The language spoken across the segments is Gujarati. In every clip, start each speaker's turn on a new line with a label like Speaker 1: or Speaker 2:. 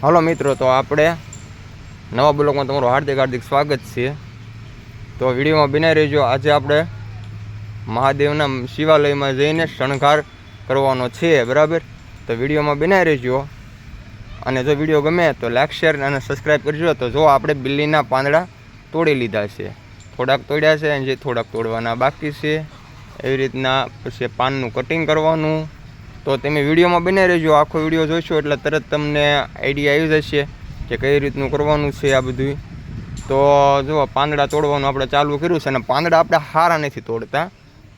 Speaker 1: હાલો મિત્રો, તો આપણે નવા બ્લોગમાં તમારું હાર્દિક હાર્દિક સ્વાગત છે. તો વિડીયોમાં બિના રહેજો. આજે આપણે મહાદેવના શિવાલયમાં જઈને શણગાર કરવાનો છે, બરાબર? તો વિડીયોમાં બિના રહેજો. અને જો વિડીયો ગમે તો લાઈક, શેર અને સબસ્ક્રાઈબ કરજો. તો જો આપણે બિલ્લીના પાંદડા તોડી લીધા છે, થોડાક તોડ્યા છે અને જે થોડાક તોડવાના બાકી છે. એવી રીતના પછી પાનનું કટિંગ કરવાનું. તો તમે વિડીયોમાં બને રહેજો. આખો વિડીયો જોઈશો એટલે તરત તમને આઈડિયા આવી જશે કે કઈ રીતનું કરવાનું છે આ બધું. તો જો પાંદડા તોડવાનું આપણે ચાલુ કર્યું છે. અને પાંદડા આપણે સારા નથી તોડતા.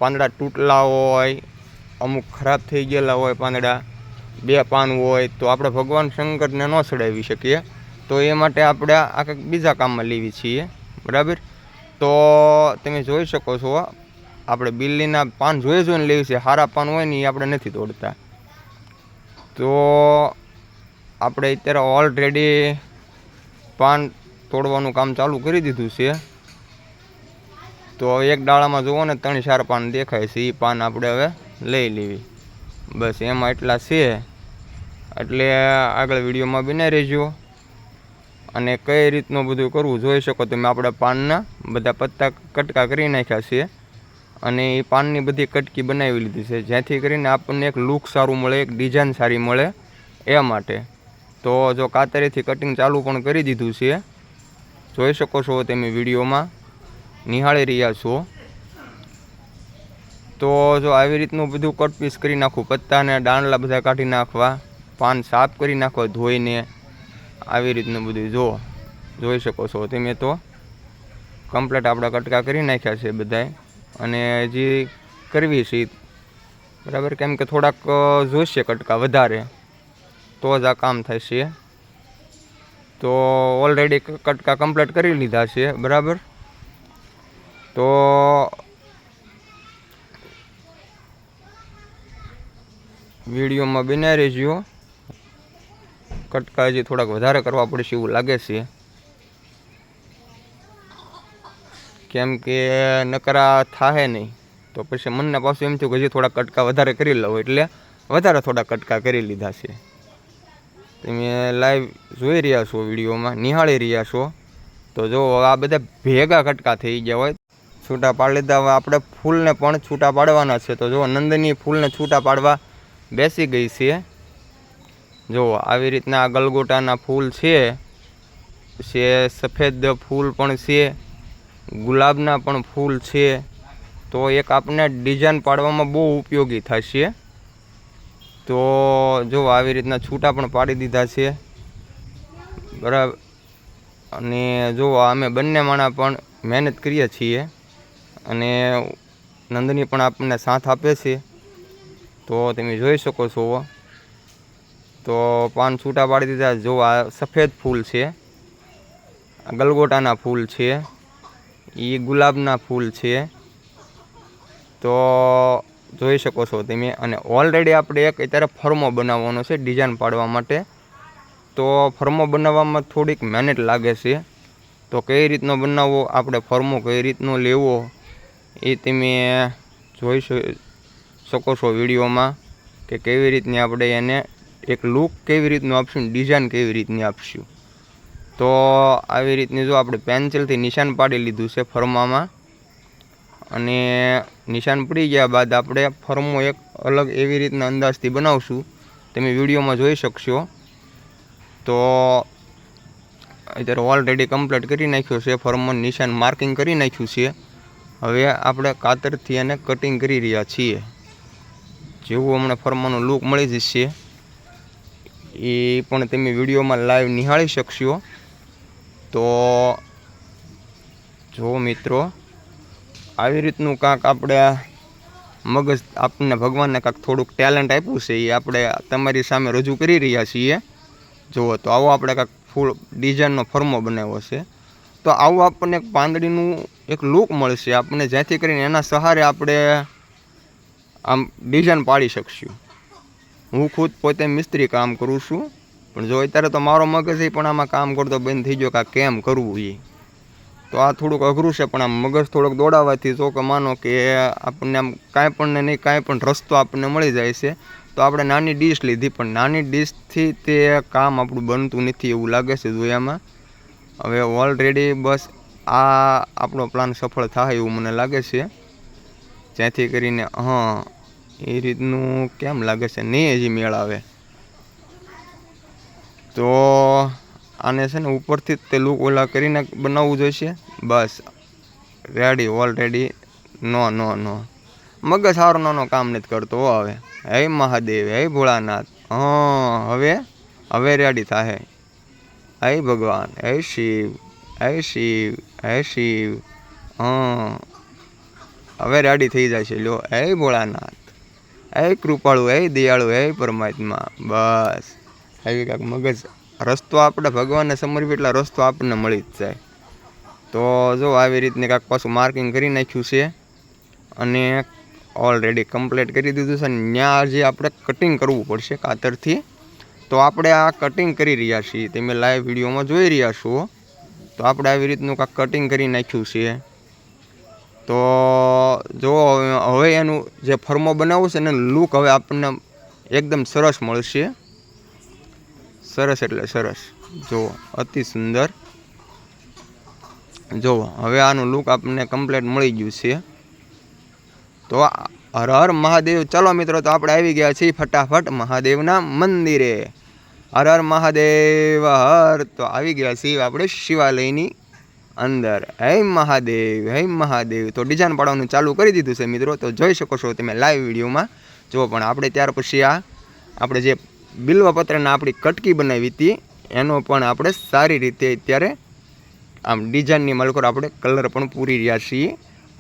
Speaker 1: પાંદડા તૂટલા હોય, અમુક ખરાબ થઈ ગયેલા હોય પાંદડા, બે પાન હોય તો આપણે ભગવાન શંકરને ન ચડાવી શકીએ. તો એ માટે આપણે આ કંઈક બીજા કામમાં લેવી છીએ, બરાબર? તો તમે જોઈ શકો છો, આપણે બિલ્લીના પાન જોઈને લેવી છે. સારા પાન હોય ને એ આપણે નથી તોડતા. તો આપણે અત્યારે ઓલરેડી પાન તોડવાનું કામ ચાલુ કરી દીધું છે. તો એક ડાળામાં જુઓ ને 3-4 પાન દેખાય છે. એ પાન આપણે હવે લઈ લેવી. બસ એમાં એટલા છે. એટલે આગળ વિડીયોમાં બને રહેજો. અને કઈ રીતનું બધું કરવું જોઈ શકો તમે. આપણે પાનના બધા પત્તા કટકા કરી નાખ્યા છે. અને એ પાનની બધી કટકી બનાવી લીધી છે, જેથી કરીને આપણને એક લુક સારું મળે, એક ડિઝાઇન સારી મળે એ માટે. તો જો કાતરેથી કટિંગ ચાલુ પણ કરી દીધું છે, જોઈ શકો છો તમે વિડીયોમાં નિહાળી રહ્યા છો. તો જો આવી રીતનું બધું કટ પીસ કરી નાખવું, પત્તાને દાંડલા બધા કાઢી નાખવા, પાન સાફ કરી નાખવા ધોઈને. આવી રીતનું બધું જોઈ શકો છો તમે. તો કમ્પ્લીટ આપણે કટકા કરી નાખ્યા છે બધાય. અને હજી કરવી છે, બરાબર? કેમ કે થોડાક જોઈશે કટકા વધારે, તો જ આ કામ થશે. તો ઓલરેડી કટકા કમ્પ્લીટ કરી લીધા છે, બરાબર? તો વિડીયોમાં બને રહેજો. કટકા હજી થોડાક વધારે કરવા પડશે એવું લાગે છે, કેમ કે નકરા થાહે નહીં. તો પછી મને પાછું એમ થયું કે હજી થોડા કટકા વધારે કરી લઉં, એટલે વધારે થોડા કટકા કરી લીધા છે. તમે લાઈવ જોઈ રહ્યા છો, વિડીયોમાં નિહાળી રહ્યા છો. તો જો આ બધા ભેગા કટકા થઈ ગયા હોય, છૂટા પાડી લીધા. હવે આપણે ફૂલને પણ છૂટા પાડવાના છે. તો જો નંદની ફૂલને છૂટા પાડવા બેસી ગઈ છે. જો આવી રીતના આ ગલગોટાના ફૂલ છે, સફેદ ફૂલ પણ છે, ગુલાબના પણ ફૂલ છે. તો એક આપણને ડિઝાઇન પાડવામાં બહુ ઉપયોગી થશે. તો જો આવી રીતના છૂટા પણ પાડી દીધા છે, બરાબર? અને જો અમે બંને માણા પણ મહેનત કરીએ છીએ, અને નંદની પણ આપણને સાથ આપે છે. તો તમે જોઈ શકો છો. તો પાન છૂટા પાડી દીધા. જો આ સફેદ ફૂલ છે, આ ગલગોટાના ફૂલ છે, એ ગુલાબના ફૂલ છે. તો જોઈ શકો છો તમે. અને ઓલરેડી આપણે એક અત્યારે ફરમો બનાવવાનો છે ડિઝાઇન પાડવા માટે. તો ફરમો બનાવવામાં થોડીક મહેનત લાગે છે. તો કઈ રીતનો બનાવવો, આપણે ફરમો કઈ રીતનો લેવો, એ તમે જોઈ શકો છો વિડીયોમાં, કે કેવી રીતની આપણે એને એક લુક કેવી રીતનું આપશું, ડિઝાઇન કેવી રીતની આપશું. તો આવી રીતની જો આપણે પેન્સિલથી નિશાન પાડી લીધું છે ફરમામાં. અને નિશાન પડી ગયા બાદ આપણે ફરમો એક અલગ એવી રીતના અંદાજથી બનાવશું. તમે વિડીયોમાં જોઈ શકશો. તો અત્યારે ઓલરેડી કમ્પ્લીટ કરી નાખ્યું છે ફરમો, નિશાન માર્કિંગ કરી નાખ્યું છે. હવે આપણે કાતરથી એને કટિંગ કરી રહ્યા છીએ. જેવું હમણાં ફરમાનું લુક મળી જશે, એ પણ તમે વિડીયોમાં લાઈવ નિહાળી શકશો. તો જો મિત્રો, આવી રીતનું કાંક આપણે મગજ, આપણને ભગવાનને કાંક થોડુંક ટેલેન્ટ આપ્યું છે, એ આપણે તમારી સામે રજૂ કરી રહ્યા છીએ. જુઓ, તો આવો આપણે કાંક ફૂલ ડિઝાઇનનો ફરમો બનાવ્યો છે. તો આવું આપણને એક પાંદડીનું એક લુક મળશે આપણને, જેથી કરીને એના સહારે આપણે આમ ડિઝાઇન પાડી શકશું. હું ખુદ પોતે મિસ્ત્રી કામ કરું છું, પણ જો અત્યારે તો મારો મગજ પણ આમાં કામ કરતો બંધ થઈ ગયો કે આ કેમ કરવું એ. તો આ થોડુંક અઘરું છે, પણ આમ મગજ થોડોક દોડાવવાથી જો કે માનો કે આપણને આમ કાંઈ પણ નહીં, કાંઈ પણ રસ્તો આપણને મળી જાય છે. તો તો આપણે નાની ડીશ લીધી, પણ નાની ડીશથી તે કામ આપણું બનતું નથી એવું લાગે છે જોયામાં. હવે ઓલરેડી બસ આ આપણો પ્લાન સફળ થાય એવું મને લાગે છે, જેથી કરીને એ રીતનું કેમ લાગે છે નહીં હજી મેળ આવે. તો આને છે ને ઉપરથી તે લુક ઓલા કરીને બનાવવું જોઈશે. બસ રેડી ઓલરેડી. નો મગજ સારો નાનો કામ નથી કરતો હવે. હે મહાદેવ, હે ભોળાનાથ. હવે રેડી થાય. હે ભગવાન, હે શિવ, હે શિવ, હે શિવ. હવે રેડી થઈ જાય છે. લ્યો, હે ભોળાનાથ, હે કૃપાળુ, હે દયાળુ, હે પરમાત્મા. બસ આવી કાંઈક મગજ રસ્તો આપણે ભગવાનને સમર્પિત એટલે રસ્તો આપણને મળી જ જાય. તો જો આવી રીતની કાંઈક પાછું માર્કિંગ કરી નાખ્યું છે અને ઓલરેડી કમ્પ્લીટ કરી દીધું છે. ત્યાં જે આપણે કટિંગ કરવું પડશે કાતરથી, તો આપણે આ કટિંગ કરી રહ્યા છીએ. તમે લાઈવ વિડીયોમાં જોઈ રહ્યા છો. તો આપણે આવી રીતનું કાંઈક કટિંગ કરી નાખ્યું છે. તો જો હવે એનું જે ફર્મો બનાવવું છે ને લુક હવે આપણને એકદમ સરસ મળશે. સરસ એટલે સરસ. જો અતિ સુંદર. જો હવે આનું લુક આપણને કમ્પ્લીટ મળી ગયું છે. તો હર હર મહાદેવ. ચાલો મિત્રો, તો આપણે આવી ગયા છીએ ફટાફટ મહાદેવના મંદિરે. હર હર મહાદેવ હર. તો આવી ગયા છીએ આપણે શિવાલયની અંદર. હે મહાદેવ, હે મહાદેવ. તો ડિઝાઇન પાડવાનું ચાલુ કરી દીધું છે મિત્રો. તો જોઈ શકો છો તમે લાઈવ વિડીયોમાં. જો પણ આપણે ત્યાર પછી આપણે જે બિલ્વપત્રના આપણી કટકી બનાવી હતી એનો પણ આપણે સારી રીતે અત્યારે આમ ડિઝાઇનની મલકોર આપણે કલર પણ પૂરી રહ્યા છીએ.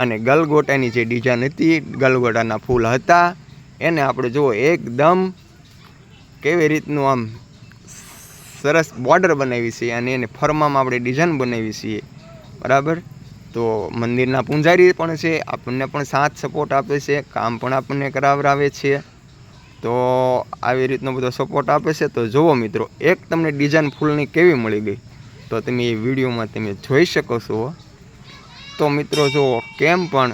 Speaker 1: અને ગલગોટાની જે ડિઝાઇન હતી, ગલગોટાના ફૂલ હતા, એને આપણે જુઓ એકદમ કેવી રીતનું આમ સરસ બોર્ડર બનાવી છે અને એને ફરમામાં આપણે ડિઝાઇન બનાવી છીએ. બરાબર. તો મંદિરના પૂંજારી પણ છે, આપણને પણ સાથ સપોર્ટ આપે છે, કામ પણ આપણને કરાવરાવે છે. તો આવી રીતનો બધો સપોર્ટ આપે છે. તો જુઓ મિત્રો, એક તમને ડિઝાઇન ફૂલની કેવી મળી ગઈ તો તમે એ વિડીયોમાં તમે જોઈ શકો છો. તો મિત્રો જુઓ કેમ પણ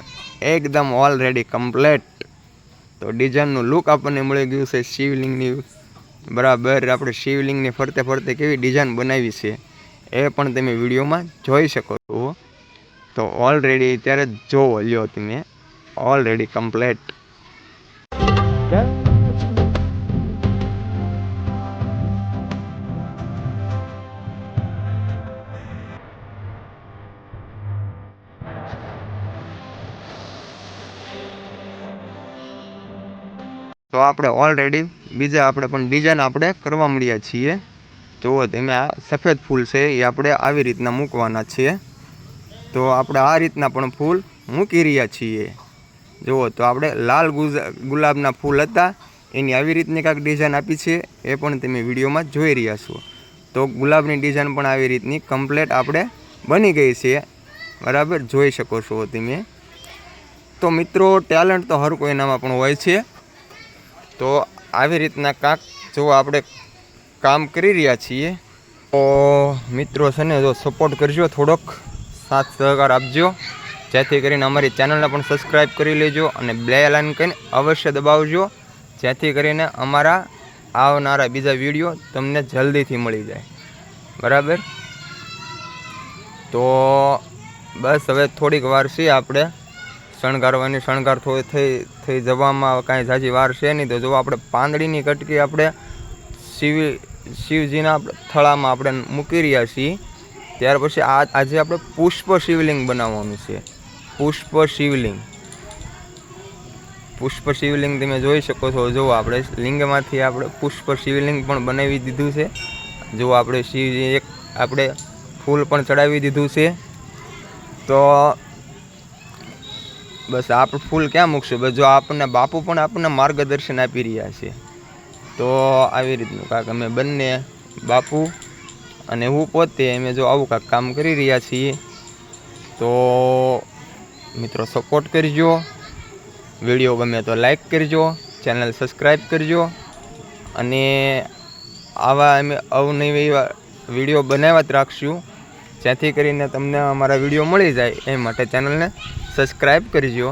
Speaker 1: એકદમ ઓલરેડી કમ્પ્લેટ. તો ડિઝાઇનનું લુક આપણને મળી ગયું છે શિવલિંગની. બરાબર. આપણે શિવલિંગની ફરતે ફરતે કેવી ડિઝાઇન બનાવી છે એ પણ તમે વિડીયોમાં જોઈ શકો છો. તો ઓલરેડી અત્યારે જોવો લ્યો તમે, ઓલરેડી કમ્પ્લેટ. તો આપણે ઓલરેડી બીજા આપણે પણ ડિઝાઇન આપણે કરવા મળ્યા છીએ. જુઓ તમે આ સફેદ ફૂલ છે એ આપણે આવી રીતના મૂકવાના છે. તો આપણે આ રીતના પણ ફૂલ મૂકી રહ્યા છીએ. જુઓ તો આપણે લાલ ગુલાબના ફૂલ હતા એની આવી રીતની કાંઈક ડિઝાઇન આપી છે, એ પણ તમે વિડીયોમાં જોઈ રહ્યા છો. તો ગુલાબની ડિઝાઇન પણ આવી રીતની કમ્પ્લેટ આપણે બની ગઈ છે. બરાબર. જોઈ શકો છો તમે. તો મિત્રો ટેલેન્ટ તો હર કોઈનામાં પણ હોય છે. તો આવી રીતના કાંક જો આપણે કામ કરી રહ્યા છીએ. તો મિત્રો છે ને જો સપોર્ટ કરજો, થોડોક સાથ સહકાર આપજો, જેથી કરીને અમારી ચેનલને પણ સબસ્ક્રાઈબ કરી લેજો અને બેલ આઇકન અવશ્ય દબાવજો, જેથી કરીને અમારા આવનારા બીજા વિડીયો તમને જલ્દીથી મળી જાય. બરાબર. તો બસ હવે થોડીક વાર છે આપણે શણગારવાની. શણગાર થઈ જવામાં કાંઈ ઝાઝી વાર છે નહીં. તો જો આપણે પાંદડીની કટકી આપણે શિવજીના થળામાં આપણે મૂકી રહ્યા છીએ. ત્યાર પછી આજે આપણે પુષ્પ શિવલિંગ બનાવવાનું છે. પુષ્પ શિવલિંગ તમે જોઈ શકો છો. જો આપણે લિંગમાંથી આપણે પુષ્પ શિવલિંગ પણ બનાવી દીધું છે. જો આપણે શિવજી એક આપણે ફૂલ પણ ચડાવી દીધું છે. તો બસ આપણે ફૂલ ક્યાં મૂકશું? બસ જો આપણને બાપુ પણ આપણને માર્ગદર્શન આપી રહ્યા છે. તો આવી રીતનું કાંઈક અમે બંને બાપુ અને હું પોતે અમે જો આવું કાંઈક કામ કરી રહ્યા છીએ. તો મિત્રો સપોર્ટ કરજો, વિડીયો ગમે તો લાઈક કરજો, ચેનલ સબસ્ક્રાઈબ કરજો અને આવા અમે અવનવી વિડીયો બનાવ્યા જ રાખશું, જેથી કરીને તમને અમારા વિડીયો મળી જાય એ માટે ચેનલને સબસ્ક્રાઈબ કરજો.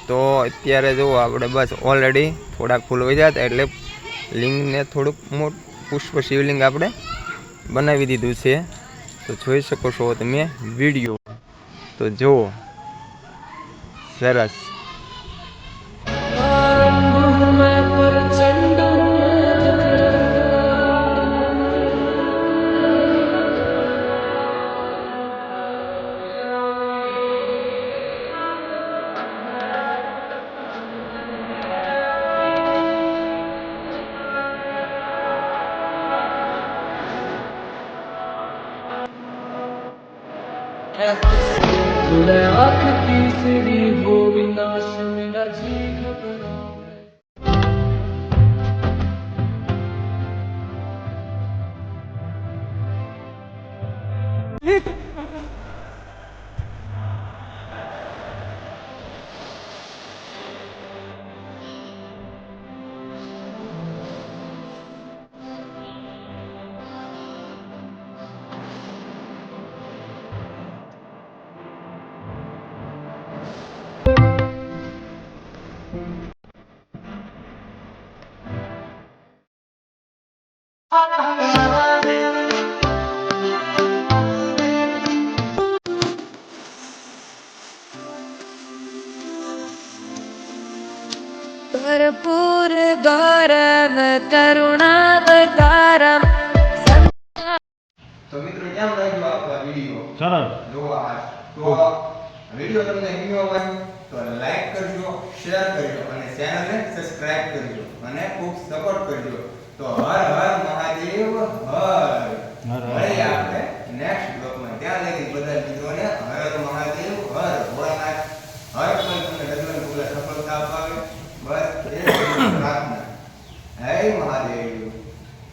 Speaker 1: તો અત્યારે જુઓ આપણે બસ ઓલરેડી થોડાક ફૂલ વધ્યા હતા એટલે લિંગને થોડુંક મોટું પુષ્પ શિવલિંગ આપણે બનાવી દીધું છે. તો જોઈ શકો છો તમે વિડીયો, તો જુઓ સરસ.
Speaker 2: खुले आँख तीसरी हो विनाश मेरा जी घबराए. कर्पूर गौरव करुणावतारम.
Speaker 1: તો મિત્રો કેમ લાગ્યો આપણો વિડીયો?
Speaker 3: સરસ.
Speaker 1: જો આ તો વિડીયો તમને ગમ્યો હોય તો લાઈક કરજો, શેર કરજો અને ચેનલને સબસ્ક્રાઇબ કરજો અને ખૂબ સપોર્ટ કરજો. તો હર હર